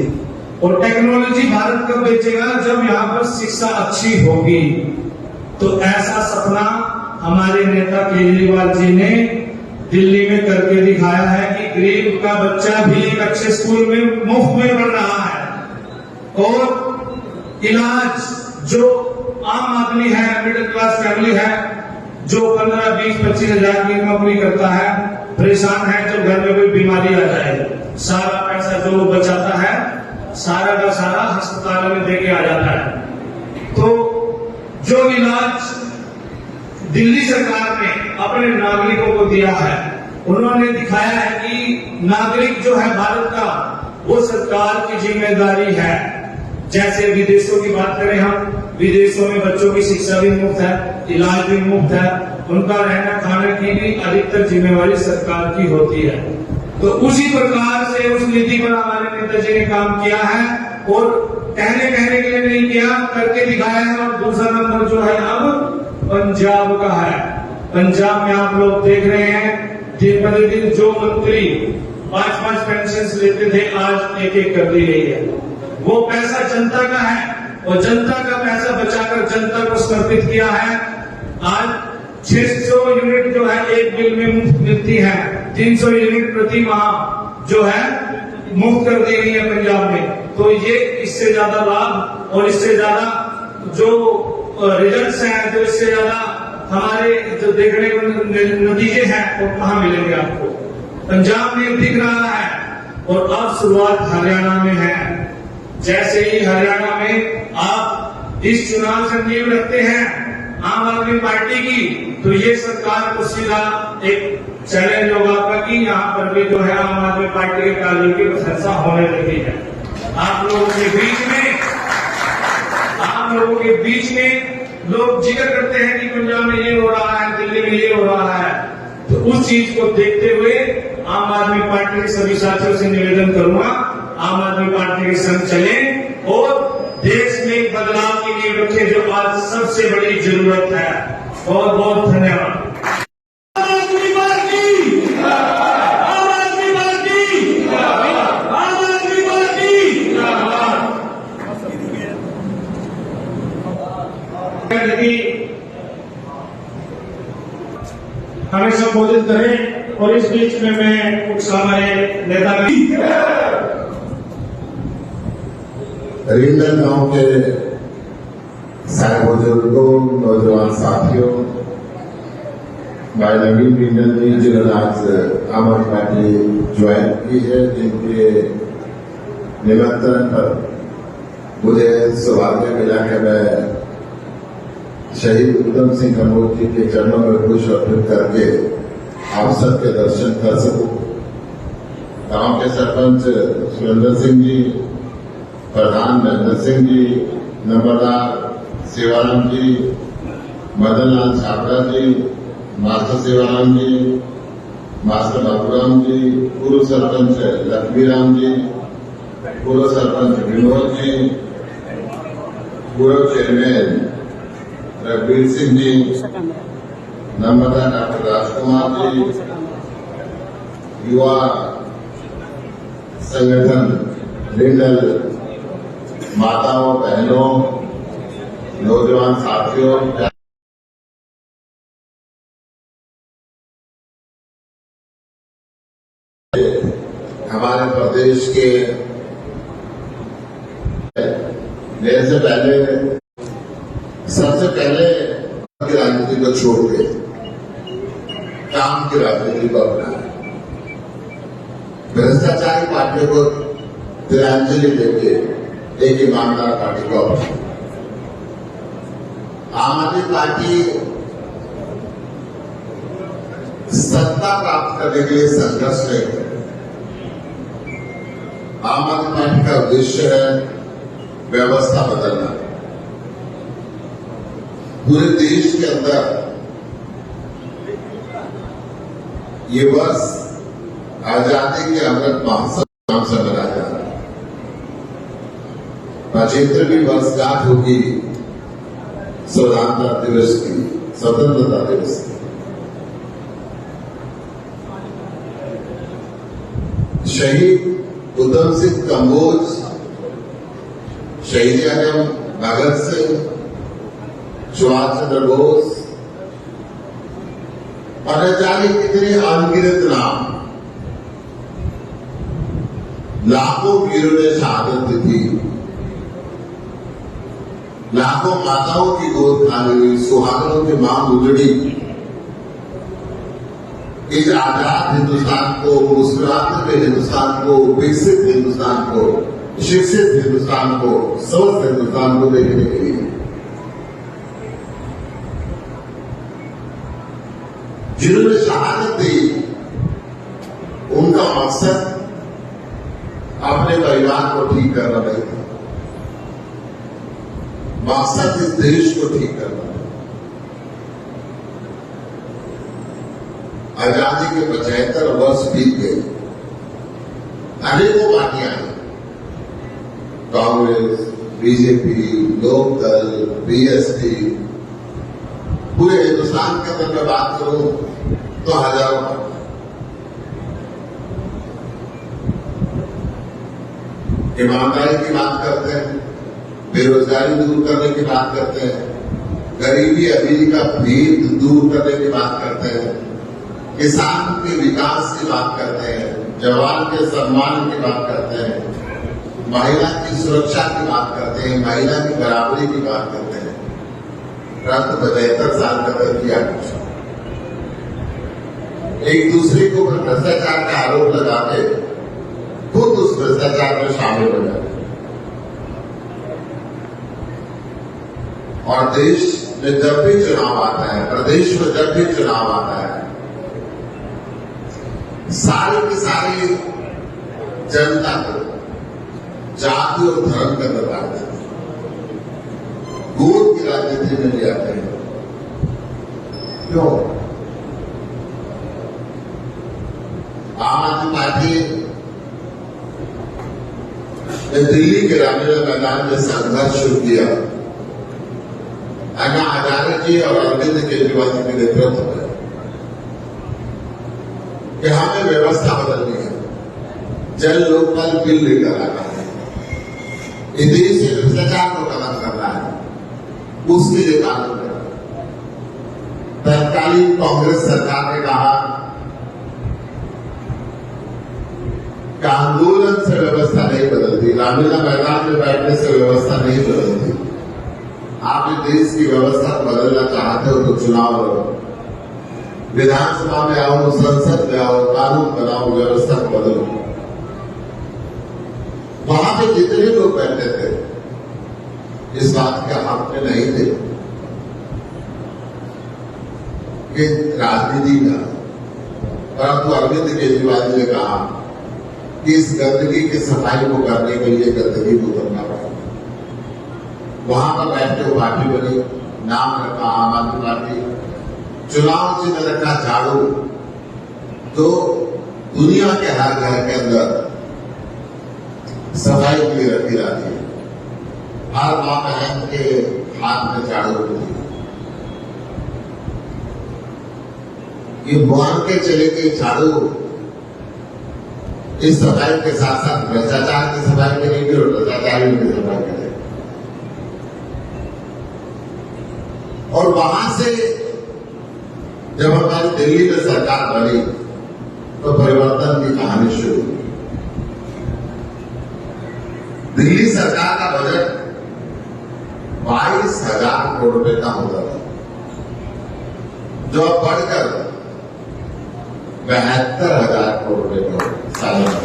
Speaker 2: और टेक्नोलॉजी भारत कब बेचेगा? जब यहाँ पर शिक्षा अच्छी होगी। तो ऐसा सपना हमारे नेता केजरीवाल जी ने दिल्ली में करके दिखाया है कि गरीब का बच्चा भी एक अच्छे स्कूल में मुफ्त में पढ़ रहा है। और इलाज जो आम आदमी है, मिडिल क्लास फैमिली है, जो 15, 20, 25 हजार की नौकरी करता है, परेशान है, जब घर में कोई बीमारी आ जाए, सारा पैसा जो वो बचाता है सारा का सारा अस्पताल में देके आ जाता है। तो जो इलाज दिल्ली सरकार ने अपने नागरिकों को दिया है, उन्होंने दिखाया है कि नागरिक जो है भारत का, वो सरकार की जिम्मेदारी है। जैसे विदेशों की बात करें हम, विदेशों में बच्चों की शिक्षा भी मुफ्त है, इलाज भी मुफ्त है, उनका रहना खाने की भी अधिकतर जिम्मेवारी सरकार की होती है। तो उसी प्रकार से उस नीति पर हमारे नेताजी ने काम किया है और कहने के लिए नहीं किया, करके दिखाया है। और दूसरा नंबर जो है अब पंजाब का है। पंजाब में आप लोग देख रहे हैं दिन प्रतिदिन जो मंत्री 5-5 पेंशन लेते थे, आज एक कर दी गई है। वो पैसा जनता का है और जनता का पैसा बचाकर जनता को समर्पित किया है। आज 600 यूनिट जो है एक बिल में मुफ्त मिलती है, 300 यूनिट प्रति माह जो है मुफ्त कर दी गई है पंजाब में। तो ये इससे ज्यादा लाभ और इससे ज्यादा जो रिजल्ट्स हैं, जो इससे ज्यादा हमारे जो देखने को नतीजे हैं, वो कहाँ मिलेंगे आपको? पंजाब में दिख रहा है। और अब शुरुआत हरियाणा में है। जैसे ही हरियाणा में आप इस चुनाव से नींव रखते हैं आम आदमी पार्टी की, तो ये सरकार को सीधा एक चैलेंज होगा आपका कि यहाँ पर भी जो है आम आदमी पार्टी के कार्यों की प्रशंसा होने लगी है। आप लोगों के बीच में लोग जिक्र करते हैं कि पंजाब में ये हो रहा है, दिल्ली में ये हो रहा है। तो उस चीज को देखते हुए आम आदमी पार्टी के सभी साथियों से निवेदन करूंगा, आम आदमी पार्टी के संग चलें और देश में एक बदलाव की नींव रखें, जो आज सबसे बड़ी जरूरत है। बहुत बहुत धन्यवाद। हमें संबोधित करें और इस बीच में मैं कुछ हमारे नेता
Speaker 1: रिंडल गांव के सारे बुजुर्गों, नौजवान साथियों, भाई नवीन रिंडल जी जिन्होंने आज आम आदमी पार्टी ज्वाइन की है, जिनके निमंत्रण पर मुझे सौभाग्य मिला है मैं शहीद उधम सिंह कन्नौज जी के चरणों में पुष्प अर्पित करके आप सबके दर्शन कर सकूं। गांव के सरपंच सुरेंद्र सिंह जी, प्रधान महेंद्र सिंह जी, नंबरदार सेवाराम जी, मदन लाल छाबड़ा जी, मास्टर सेवाराम जी, मास्टर बाबूराम जी, पूर्व सरपंच लक्ष्मीराम जी, पूर्व सरपंच विनोद जी, पूर्व चेयरमैन रघुवीर सिंह जी, नंबरदार डॉक्टर राजकुमार जी, युवा संगठन रिंडल, माताओं, बहनों, नौजवान साथियों, हमारे प्रदेश के मेरे से पहले सबसे पहले की राजनीति को छोड़ के काम की राजनीति को अपनाया, भ्रष्टाचारी पार्टियों को तिलांजलि देके एक ईमानदार पार्टी को अपनाया। आम आदमी पार्टी सत्ता प्राप्त करने के लिए संघर्ष नहीं करे। आम आदमी पार्टी का उद्देश्य है व्यवस्था बदलना। पूरे देश के अंदर ये वर्ष आजादी के अमृत महोत्सव नाम से मनाया जा रहा है। 75वीं वर्षगांठ होगी स्वतंत्रता दिवस की, स्वतंत्रता दिवस की। शहीद उधम सिंह कंबोज, शहीद आजम भगत सिंह, सुभाष चंद्र बोस और न जाने कितने अनगिनत नाम, लाखों वीरों ने शहादत दी, लाखों माताओं की गोद खाली हुई, सुहागनों की मांग उजड़ी। इस आजाद हिंदुस्तान को, मुस्कुराते हुए हिंदुस्तान को, विकसित हिंदुस्तान को, शिक्षित हिंदुस्तान को, स्वस्थ हिंदुस्तान को देखने के लिए जिन्होंने शहादत दी, उनका मकसद अपने परिवार को ठीक करना नहीं था, मकसद इस देश को ठीक करना। आजादी के 75 वर्ष बीत गए, अनेकों पार्टियां हैं, कांग्रेस, बीजेपी, लोकदल, बीएसपी, पूरे हिंदुस्तान के अंदर मैं बात करूं तो हजारों पार्टियां। ईमानदारी की बात करते हैं, बेरोजगारी दूर करने की बात करते हैं, गरीबी अमीरी का भेद दूर करने की बात करते हैं, किसान के विकास की बात करते हैं, जवान के सम्मान की बात करते हैं, महिला की सुरक्षा की बात करते हैं, महिला की बराबरी की बात करते हैं। परंतु 75 साल तक किया कुछ, एक दूसरे को भ्रष्टाचार का आरोप लगा के खुद उस भ्रष्टाचार में शामिल हो जाते। और देश में जब भी चुनाव आता है, प्रदेश में जब भी चुनाव आता है, सारी की सारी जनता को जाति और धर्म का दबाव देते हैं, गोद की राजनीति में ले आते हैं। क्यों? आम आदमी पार्टी ने दिल्ली के रामलीला मैदान में संघर्ष शुरू किया, अन्ना हजारे जी और अरविंद केजरीवाल जी के नेतृत्व में, कि हमें व्यवस्था बदलनी है, जल लोकपाल बिल लेकर आना है, इस देश से भ्रष्टाचार को खत्म करना है, उसके लिए कानून है। तत्कालीन कांग्रेस सरकार ने कहा कि आंदोलन से व्यवस्था नहीं बदलती, रामलीला मैदान में बैठने से व्यवस्था नहीं बदलती। आप इस देश की व्यवस्था को बदलना चाहते हो तो चुनाव लड़ो, विधानसभा में आओ, संसद में आओ, कानून बनाओ, व्यवस्था को बदलो। वहां पे जितने लोग बैठे थे इस बात के हक में नहीं थे कि राजनीति का, परंतु अरविंद केजरीवाल जी ने कहा कि इस गंदगी की सफाई को करने के लिए गंदगी को करना पड़ेगा। वहां पर बैठ के वो पार्टी बनी, नाम रखा आम आदमी पार्टी, चुनाव चिन्ह रखा झाड़ू। तो दुनिया के हर घर के अंदर सफाई के लिए रखी जाती है, हर मां बहन के हाथ में झाड़ू होती है। ये मान के चले कि झाड़ू इस सफाई के साथ साथ भ्रष्टाचार की सफाई करेगी और भ्रष्टाचारियों की सफाई करेगी। और वहां से जब हमारी दिल्ली में सरकार बनी तो परिवर्तन की कहानी शुरू हुई। दिल्ली सरकार का बजट 22,000 करोड़ रुपए का होता था, जो अब बढ़कर 72,000 करोड़ रुपए का सालाना।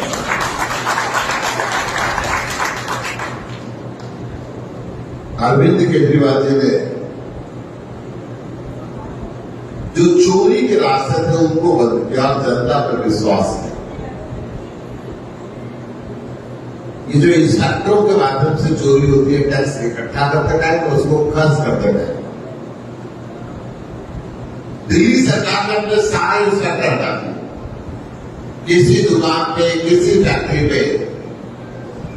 Speaker 1: अरविंद केजरीवाल जी ने जो चोरी के रास्ते थे उनको बंद किया, जनता पर विश्वास है। ये जो इंस्पेक्टरों के माध्यम से चोरी होती है, टैक्स इकट्ठा करते टाइम तो उसको खर्च करते टाइम, दिल्ली सरकार ने अपने सारे इंस्पेक्टर हटा दिए। किसी दुकान पे, किसी फैक्ट्री पे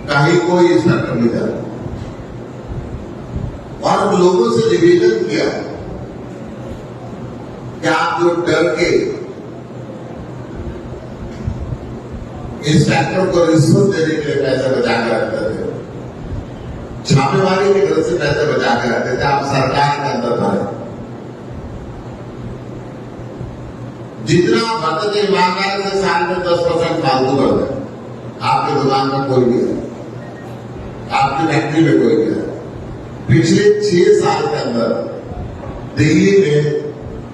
Speaker 1: कहीं कोई इंस्पेक्टर नहीं जाता, और लोगों से निवेदन किया कि आप जो डर के इंस्पेक्टर को रिश्वत देने के लिए पैसे बचा के रखते थे, छापेमारी के घर से पैसे बचा के रखते थे, आप सरकार के अंदर भरे। जितना भरते थे ईमानदारी से साल में 10% फालतू कर दे। आपकी दुकान में कोई नहीं है, आपकी फैक्ट्री में कोई नहीं है। पिछले 6 साल के अंदर दिल्ली में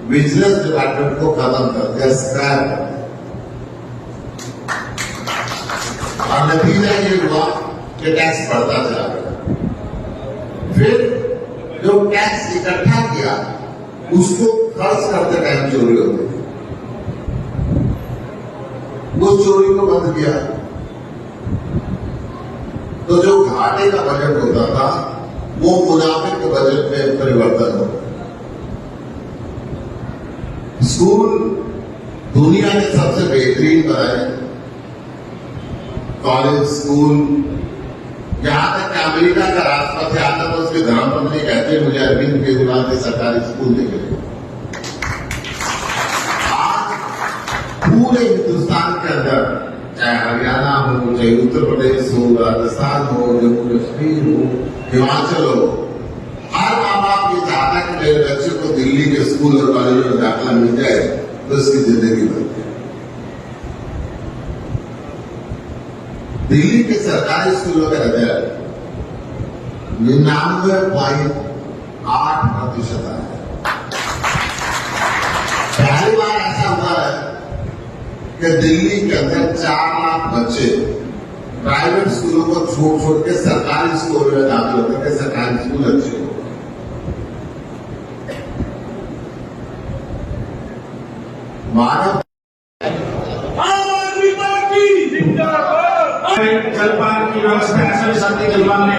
Speaker 1: विजिलेंस डिपार्टमेंट को खत्म कर दिया, स्क्रैप कर दिया, और नतीजा ये हुआ कि टैक्स बढ़ता चला गया। फिर जो टैक्स इकट्ठा किया उसको खर्च करते टाइम चोरी होती थी, उस चोरी को बंद किया। तो जो घाटे का बजट होता था वो मुनाफे के बजट में परिवर्तन हो। स्कूल दुनिया के सबसे बेहतरीन बनाए, कॉलेज, स्कूल, यहां तक कि अमेरिका का राष्ट्रपति आता तो उसके धर्मपत्नी कहते मुझे अरविंद केजरीवाल के सरकारी स्कूल दिखे। आज पूरे हिंदुस्तान के अंदर, चाहे हरियाणा हो, चाहे उत्तर प्रदेश हो, राजस्थान हो, जम्मू कश्मीर हो, हिमाचल हो, हर माँ बाप ये चाहता है कि मेरे बच्चे को दिल्ली के स्कूल और कॉलेजों में दाखिला मिल जाए तो इसकी जिंदगी बन जाए। दिल्ली के सरकारी स्कूलों का रिजल्ट 99.8% है। पहली बार ऐसा हुआ है कि दिल्ली के अंदर 4 लाख बच्चे प्राइवेट स्कूलों को छोड़ के सरकारी स्कूलों में दाखिल होते हैं। सरकारी स्कूल अच्छे हो, मानव
Speaker 4: आम आदमी पार्टी जिंदाबाद।
Speaker 2: जलपान की व्यवस्था ऐसे शांति जलपान में।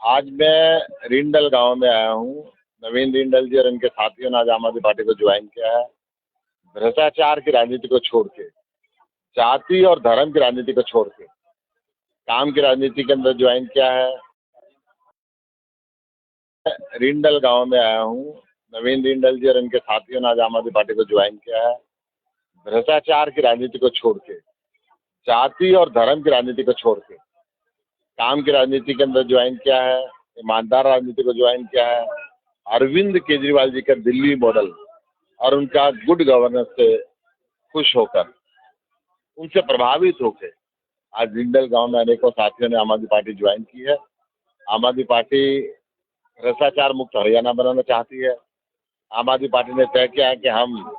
Speaker 6: आज मैं रिंडल गांव में आया हूं। नवीन रिंडल जी और इनके साथियों ने आज आम आदमी पार्टी को ज्वाइन किया है। भ्रष्टाचार की राजनीति को छोड़ के, जाति और धर्म की राजनीति को छोड़ के काम की राजनीति के अंदर ज्वाइन किया है। रिंडल गांव में आया हूं। नवीन रिंडल जी और इनके साथियों ने आज आम आदमी पार्टी को ज्वाइन किया है। भ्रष्टाचार की राजनीति को छोड़ के, जाति और धर्म की राजनीति को छोड़ के काम की राजनीति के अंदर ज्वाइन किया है। ईमानदार राजनीति को ज्वाइन किया है। अरविंद केजरीवाल जी का दिल्ली मॉडल और उनका गुड गवर्नेंस से खुश होकर, उनसे प्रभावित होकर आज रिंडल गांव में अनेकों साथियों ने आम आदमी पार्टी ज्वाइन की है। आम आदमी पार्टी भ्रष्टाचार मुक्त हरियाणा बनाना चाहती है। आम आदमी पार्टी ने तय किया है कि हम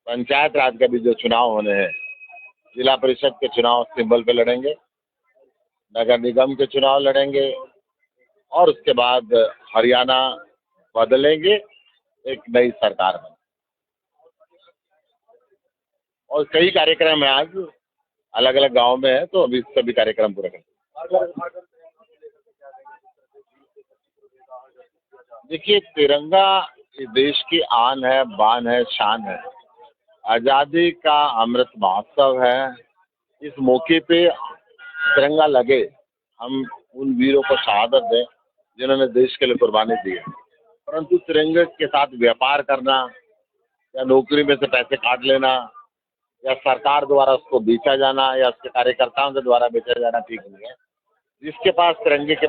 Speaker 6: पंचायत राज का भी जो चुनाव होने हैं, जिला परिषद के चुनाव सिंबल पे लड़ेंगे, नगर निगम के चुनाव लड़ेंगे, और उसके बाद हरियाणा बदलेंगे, एक नई सरकार बने। और कई कार्यक्रम है आज अलग अलग गांव में है, तो अभी सभी कार्यक्रम पूरे करेंगे। देखिए, तिरंगा इस देश की आन है, बान है, शान है। आजादी का अमृत महोत्सव है। इस मौके पे तिरंगा लगे, हम उन वीरों को शहादत दें जिन्होंने देश के लिए कुर्बानी दी है। परंतु तिरंगे के साथ व्यापार करना या नौकरी में से पैसे काट लेना या सरकार द्वारा उसको बेचा जाना या उसके कार्यकर्ताओं के द्वारा बेचा जाना ठीक नहीं है। जिसके पास तिरंगे के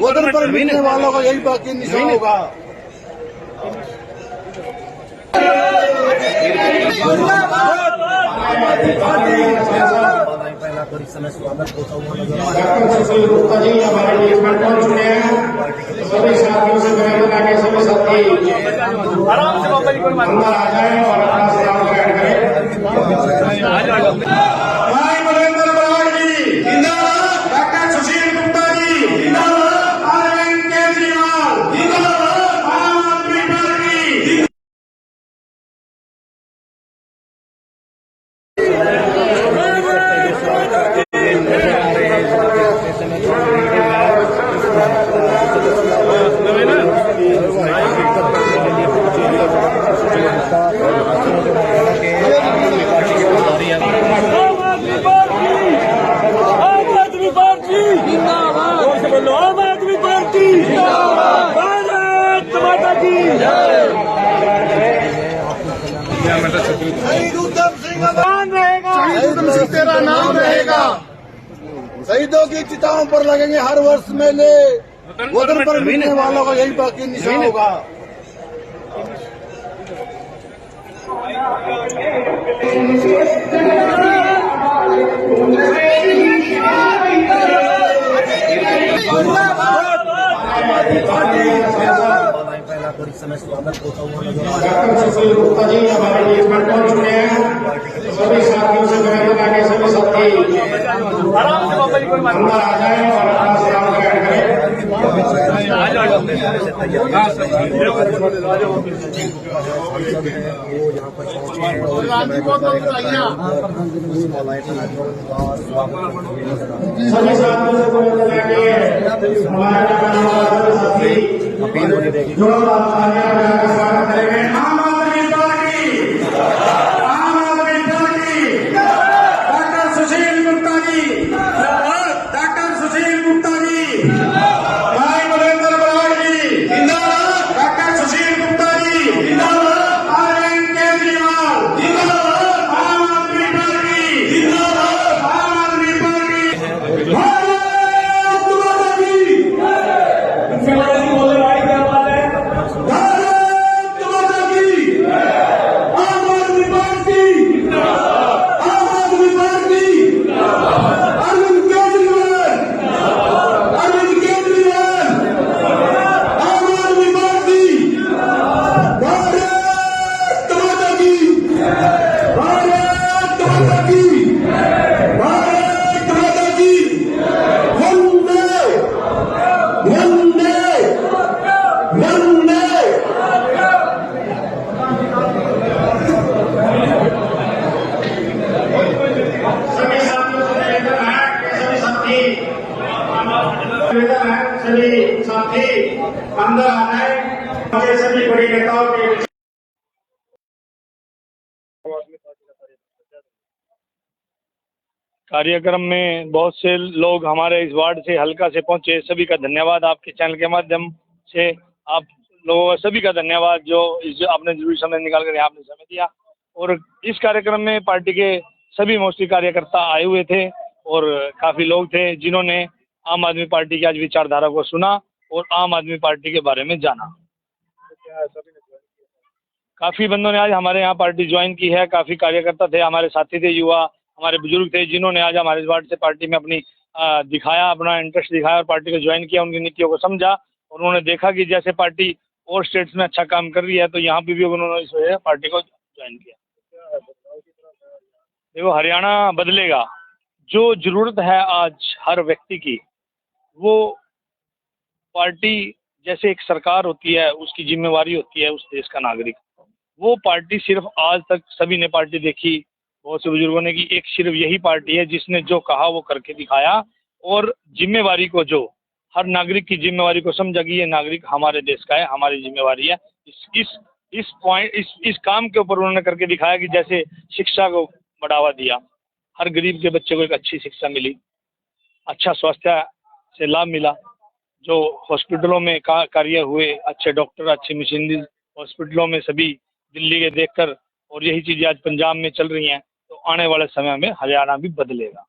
Speaker 7: वतन पर मिलने वालों का यही बाकी निशान होगा।
Speaker 2: डॉक्टर सुशील गुप्ता जी हमारे बीच में पहुंच चुके हैं। सभी साथियों से निवेदन है कि सभी साथी अंदर आ जाए और अपना सलाम ग्रहण करें। भाई महेंद्र बराड़ जी जिंदाबाद, डॉक्टर सुशील गुप्ता जी जिंदाबाद, अरविंद केजरीवाल जिंदाबाद, आम आदमी पार्टी
Speaker 7: शहीद उधम सिंह तेरा नाम रहेगा। शहीदों की चिताओं पर लगेंगे हर वर्ष मेले, वतन पर मिलने वालों का यही बाकी निशान होगा।
Speaker 2: डॉक्टर सुशील गुप्ता जी हमारे बीच में पहुंच चुके हैं। सभी साथियों से निवेदन है कि सभी साथी अंदर आ जाए और अपना सलाम ग्रहण करें। सभी साथियों से निवेदन है कि हमारे साथी जो स्वागत करेंगे। आम आदमी पार्टी, आम आदमी पार्टी, डॉक्टर सुशील गुप्ता जी, डॉक्टर सुशील गुप्ता जी, भाई महेंद्र बराड़ जी जिंदाबाद, डॉक्टर सुशील गुप्ता जी जिंदाबाद, अरविंद केजरीवाल जिंदाबाद, आम आदमी पार्टी जिंदाबाद, आम आदमी पार्टी सभी साथी अंदर आ जाए। सभी बड़ी नेताओं के
Speaker 8: कार्यक्रम में बहुत से लोग हमारे इस वार्ड से हल्का से पहुंचे, सभी का धन्यवाद। आपके चैनल के माध्यम से आप लोगों सभी का धन्यवाद जो आपने जरूरी समय निकाल कर आपने समय दिया। और इस कार्यक्रम में पार्टी के सभी मोस्टली कार्यकर्ता आए हुए थे और काफ़ी लोग थे जिन्होंने आम आदमी पार्टी की आज विचारधारा को सुना और आम आदमी पार्टी के बारे में जाना। काफ़ी बंदों ने आज हमारे यहाँ पार्टी ज्वाइन की है। काफ़ी कार्यकर्ता थे, हमारे साथी थे, युवा, हमारे बुजुर्ग थे जिन्होंने आज हमारे वार्ड से पार्टी में अपनी दिखाया, अपना इंटरेस्ट दिखाया और पार्टी को ज्वाइन किया, उनकी नीतियों को समझा और उन्होंने देखा कि जैसे पार्टी और स्टेट्स में अच्छा काम कर रही है तो यहाँ पे भी उन्होंने इस वजह पार्टी को ज्वाइन किया। देखो, हरियाणा बदलेगा। जो ज़रूरत है आज हर व्यक्ति की, वो पार्टी जैसे एक सरकार होती है उसकी जिम्मेवारी होती है उस देश का नागरिक, वो पार्टी सिर्फ आज तक सभी ने पार्टी देखी, बहुत से बुजुर्गों ने, कि एक सिर्फ यही पार्टी है जिसने जो कहा वो करके दिखाया और जिम्मेवारी को, जो हर नागरिक की जिम्मेवारी को समझा कि ये नागरिक हमारे देश का है, हमारी जिम्मेवारी है। इस काम के ऊपर उन्होंने करके दिखाया कि जैसे शिक्षा को बढ़ावा दिया, हर गरीब के बच्चे को एक अच्छी शिक्षा मिली, अच्छा स्वास्थ्य से लाभ मिला, जो हॉस्पिटलों में कार्य हुए, अच्छे डॉक्टर, अच्छी मशीनरी हॉस्पिटलों में सभी दिल्ली के देखकर, और यही चीजें आज पंजाब में चल रही हैं, तो आने वाले समय में हरियाणा भी बदलेगा।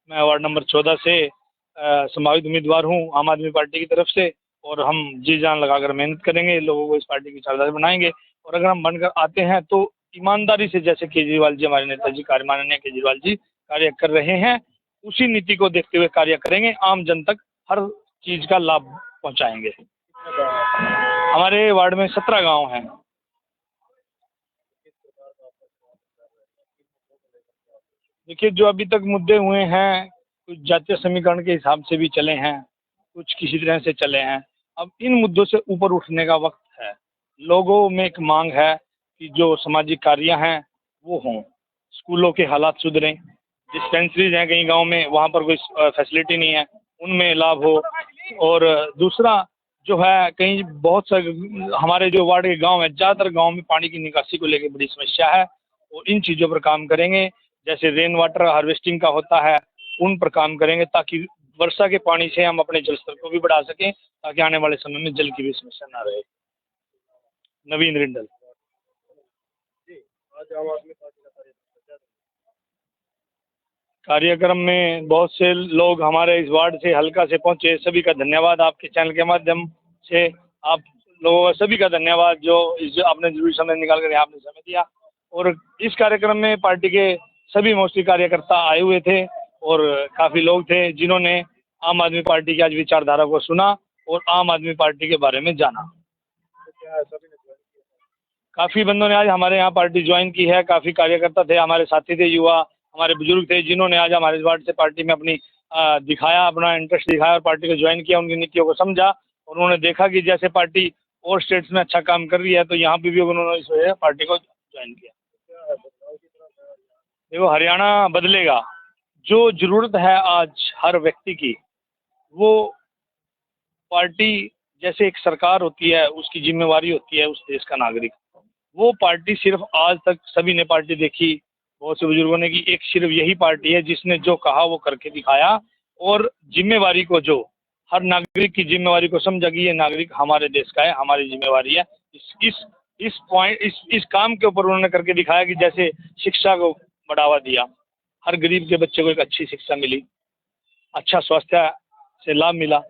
Speaker 8: मैं वार्ड नंबर 14 से संभावित उम्मीदवार हूं आम आदमी पार्टी की तरफ से, और हम जी जान लगाकर मेहनत करेंगे, लोगों को इस पार्टी की चारधारी बनाएंगे, और अगर हम बनकर आते हैं तो ईमानदारी से, जैसे केजरीवाल जी, हमारे नेताजी माननीय केजरीवाल जी कार्य कर रहे हैं, उसी नीति को देखते हुए कार्य करेंगे, आम जन तक हर चीज का लाभ पहुंचाएंगे। हमारे वार्ड में 17 गांव हैं। देखिए, जो अभी तक मुद्दे हुए हैं, कुछ जातीय समीकरण के हिसाब से भी चले हैं, कुछ किसी तरह से चले हैं। अब इन मुद्दों से ऊपर उठने का वक्त है। लोगों में एक मांग है कि जो सामाजिक कार्य हैं वो हों, स्कूलों के हालात सुधरें, डिस्पेंसरीज हैं कई गांव में, वहाँ पर कोई फैसिलिटी नहीं है, उनमें लाभ हो। और दूसरा जो है, कहीं बहुत सारे हमारे जो वार्ड के गांव हैं, ज़्यादातर गांव में पानी की निकासी को लेकर बड़ी समस्या है, और इन चीज़ों पर काम करेंगे। जैसे रेन वाटर हार्वेस्टिंग का होता है, उन पर काम करेंगे, ताकि वर्षा के पानी से हम अपने जल स्तर को भी बढ़ा सकें, ताकि आने वाले समय में जल की भी समस्या ना रहे। नवीन रिंडल। कार्यक्रम में बहुत से लोग हमारे इस वार्ड से हल्का से पहुंचे, सभी का धन्यवाद। आपके चैनल के माध्यम से आप लोगों का सभी का धन्यवाद, जो इस आपने जरूरी समय निकाल कर यहाँ आपने समय दिया। और इस कार्यक्रम में पार्टी के सभी मोस्टली कार्यकर्ता आए हुए थे, और काफ़ी लोग थे जिन्होंने आम आदमी पार्टी की आज विचारधारा को सुना और आम आदमी पार्टी के बारे में जाना। काफ़ी बंदों ने आज हमारे यहाँ पार्टी ज्वाइन की है। काफ़ी कार्यकर्ता थे, हमारे साथी थे, युवा, हमारे बुजुर्ग थे, जिन्होंने आज हमारे वार्ड से पार्टी में अपनी दिखाया, अपना इंटरेस्ट दिखाया और पार्टी को ज्वाइन किया, उनकी नीतियों को समझा, और उन्होंने देखा कि जैसे पार्टी और स्टेट्स में अच्छा काम कर रही है, तो यहाँ पे भी उन्होंने इस वजह से पार्टी को ज्वाइन किया। देखो, हरियाणा बदलेगा। जो ज़रूरत है आज हर व्यक्ति की, वो पार्टी, जैसे एक सरकार होती है, उसकी जिम्मेवारी होती है उस देश का नागरिक, वो पार्टी सिर्फ आज तक सभी ने पार्टी देखी, बहुत से बुजुर्गों ने, कि एक सिर्फ यही पार्टी है जिसने जो कहा वो करके दिखाया, और जिम्मेवारी को, जो हर नागरिक की जिम्मेवारी को समझा कि ये नागरिक हमारे देश का है, हमारी जिम्मेवारी है। इस काम के ऊपर उन्होंने करके दिखाया कि जैसे शिक्षा को बढ़ावा दिया, हर गरीब के बच्चे को एक अच्छी शिक्षा मिली, अच्छा स्वास्थ्य से लाभ मिला,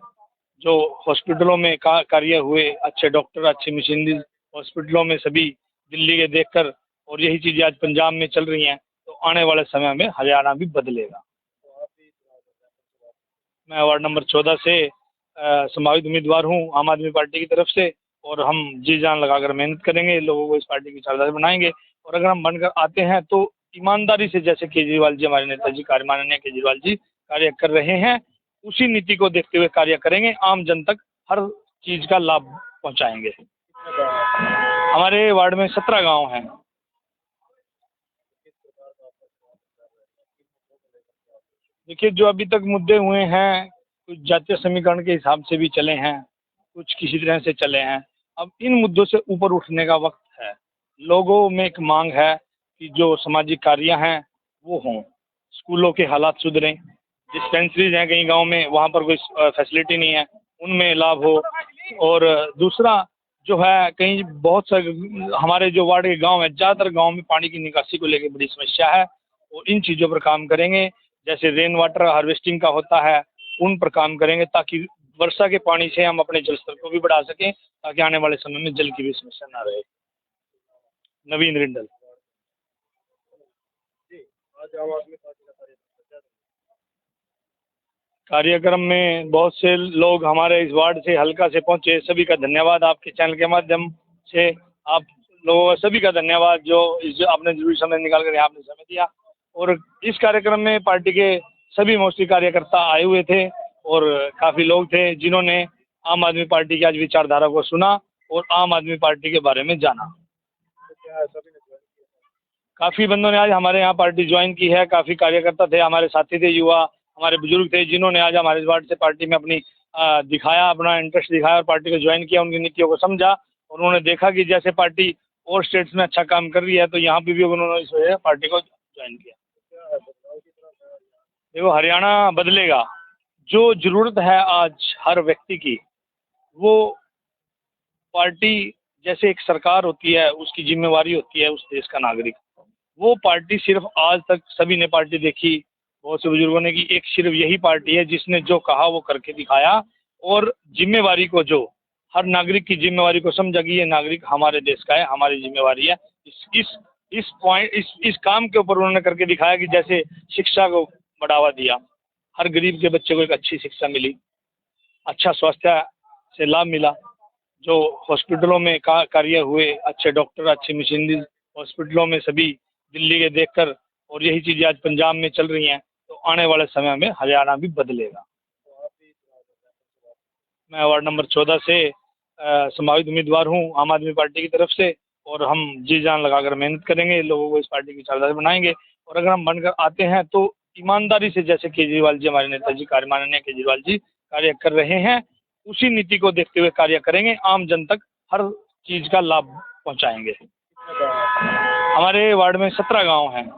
Speaker 8: जो हॉस्पिटलों में कार्य हुए, अच्छे डॉक्टर, अच्छी मशीनरी हॉस्पिटलों में सभी दिल्ली के देखकर, और यही चीज़ें आज पंजाब में चल रही हैं, तो आने वाले समय में हरियाणा भी बदलेगा। मैं वार्ड नंबर 14 से संभावित उम्मीदवार हूं आम आदमी पार्टी की तरफ से, और हम जी जान लगाकर मेहनत करेंगे, लोगों को इस पार्टी की चारधारी बनाएंगे, और अगर हम बनकर आते हैं तो ईमानदारी से, जैसे केजरीवाल जी, हमारे नेताजी माननीय केजरीवाल जी कार्य कर रहे हैं, उसी नीति को देखते हुए कार्य करेंगे, आम जन तक हर चीज का लाभ पहुंचाएंगे। हमारे वार्ड में 17 गांव हैं। देखिए, जो अभी तक मुद्दे हुए हैं, कुछ जातीय समीकरण के हिसाब से भी चले हैं, कुछ किसी तरह से चले हैं। अब इन मुद्दों से ऊपर उठने का वक्त है। लोगों में एक मांग है कि जो सामाजिक कार्य हैं वो हों, स्कूलों के हालात सुधरें, डिस्पेंसरीज हैं कई गांव में, वहाँ पर कोई फैसिलिटी नहीं है, उनमें लाभ हो। और दूसरा जो है, कहीं बहुत सारे हमारे जो वार्ड के गांव हैं, ज़्यादातर गांव में पानी की निकासी को लेकर बड़ी समस्या है, और इन चीज़ों पर काम करेंगे। जैसे रेन वाटर हार्वेस्टिंग का होता है, उन पर काम करेंगे, ताकि वर्षा के पानी से हम अपने जल स्तर को भी बढ़ा सकें, ताकि आने वाले समय में जल की भी समस्या ना रहे। नवीन रिंडल। कार्यक्रम में बहुत से लोग हमारे इस वार्ड से हल्का से पहुंचे, सभी का धन्यवाद। आपके चैनल के माध्यम से आप लोगों का सभी का धन्यवाद, जो इस आपने जरूरी समय निकाल कर यहाँ आपने समय दिया। और इस कार्यक्रम में पार्टी के सभी मोस्टली कार्यकर्ता आए हुए थे, और काफ़ी लोग थे जिन्होंने आम आदमी पार्टी की आज विचारधारा को सुना और आम आदमी पार्टी के बारे में जाना। काफ़ी बंदों ने आज हमारे यहाँ पार्टी ज्वाइन की है। काफ़ी कार्यकर्ता थे, हमारे साथी थे, युवा, हमारे बुजुर्ग थे, जिन्होंने आज हमारे वार्ड से पार्टी में अपनी दिखाया, अपना इंटरेस्ट दिखाया और पार्टी को ज्वाइन किया, उनकी नीतियों को समझा, और उन्होंने देखा कि जैसे पार्टी और स्टेट्स में अच्छा काम कर रही है, तो यहाँ पे भी उन्होंने इस वजह से पार्टी को ज्वाइन किया। देखो, हरियाणा बदलेगा। जो ज़रूरत है आज हर व्यक्ति की, वो पार्टी जैसे एक सरकार होती है, उसकी जिम्मेवारी होती है उस देश का नागरिक। वो पार्टी सिर्फ आज तक सभी ने पार्टी देखी, बहुत से बुजुर्गों ने की, एक सिर्फ यही पार्टी है जिसने जो कहा वो करके दिखाया और जिम्मेवारी को, जो हर नागरिक की जिम्मेवारी को समझा कि ये नागरिक हमारे देश का है, हमारी जिम्मेवारी है। इस काम के ऊपर उन्होंने करके दिखाया कि जैसे शिक्षा को बढ़ावा दिया, हर गरीब के बच्चे को एक अच्छी शिक्षा मिली, अच्छा स्वास्थ्य से लाभ मिला, जो हॉस्पिटलों में कार्य हुए, अच्छे डॉक्टर, अच्छी मशीनरी हॉस्पिटलों में सभी दिल्ली के देखकर, और यही चीजें आज पंजाब में चल रही हैं, तो आने वाले समय में हरियाणा भी बदलेगा। मैं वार्ड नंबर 14 से संभावित उम्मीदवार हूं आम आदमी पार्टी की तरफ से, और हम जी जान लगाकर मेहनत करेंगे, लोगों को इस पार्टी की चारधारी बनाएंगे, और अगर हम बनकर आते हैं तो ईमानदारी से, जैसे केजरीवाल जी, हमारे नेताजी माननीय केजरीवाल जी कार्य कर रहे हैं, उसी नीति को देखते हुए कार्य करेंगे, आम जन तक हर चीज का लाभ पहुंचाएंगे। हमारे वार्ड में 17 गांव हैं।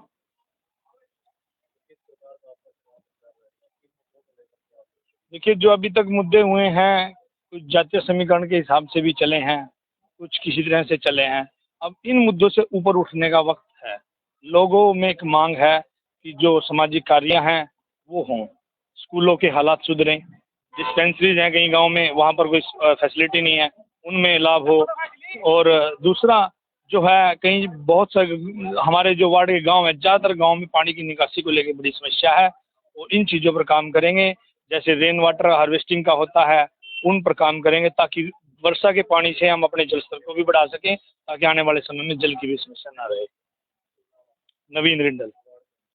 Speaker 8: देखिए, जो अभी तक मुद्दे हुए हैं, कुछ जातीय समीकरण के हिसाब से भी चले हैं, कुछ किसी तरह से चले हैं। अब इन मुद्दों से ऊपर उठने का वक्त है। लोगों में एक मांग है कि जो सामाजिक कार्य हैं वो हों, स्कूलों के हालात सुधरें, डिस्पेंसरीज हैं कई गांव में, वहाँ पर कोई फैसिलिटी नहीं है, उनमें लाभ हो। और दूसरा जो है, कहीं बहुत सारे हमारे जो वार्ड के गांव हैं, ज़्यादातर गांव में पानी की निकासी को लेकर बड़ी समस्या है, और इन चीज़ों पर काम करेंगे। जैसे रेन वाटर हार्वेस्टिंग का होता है, उन पर काम करेंगे, ताकि वर्षा के पानी से हम अपने जल स्तर को भी बढ़ा सकें, ताकि आने वाले समय में जल की भी समस्या ना रहे। नवीन रिंडल।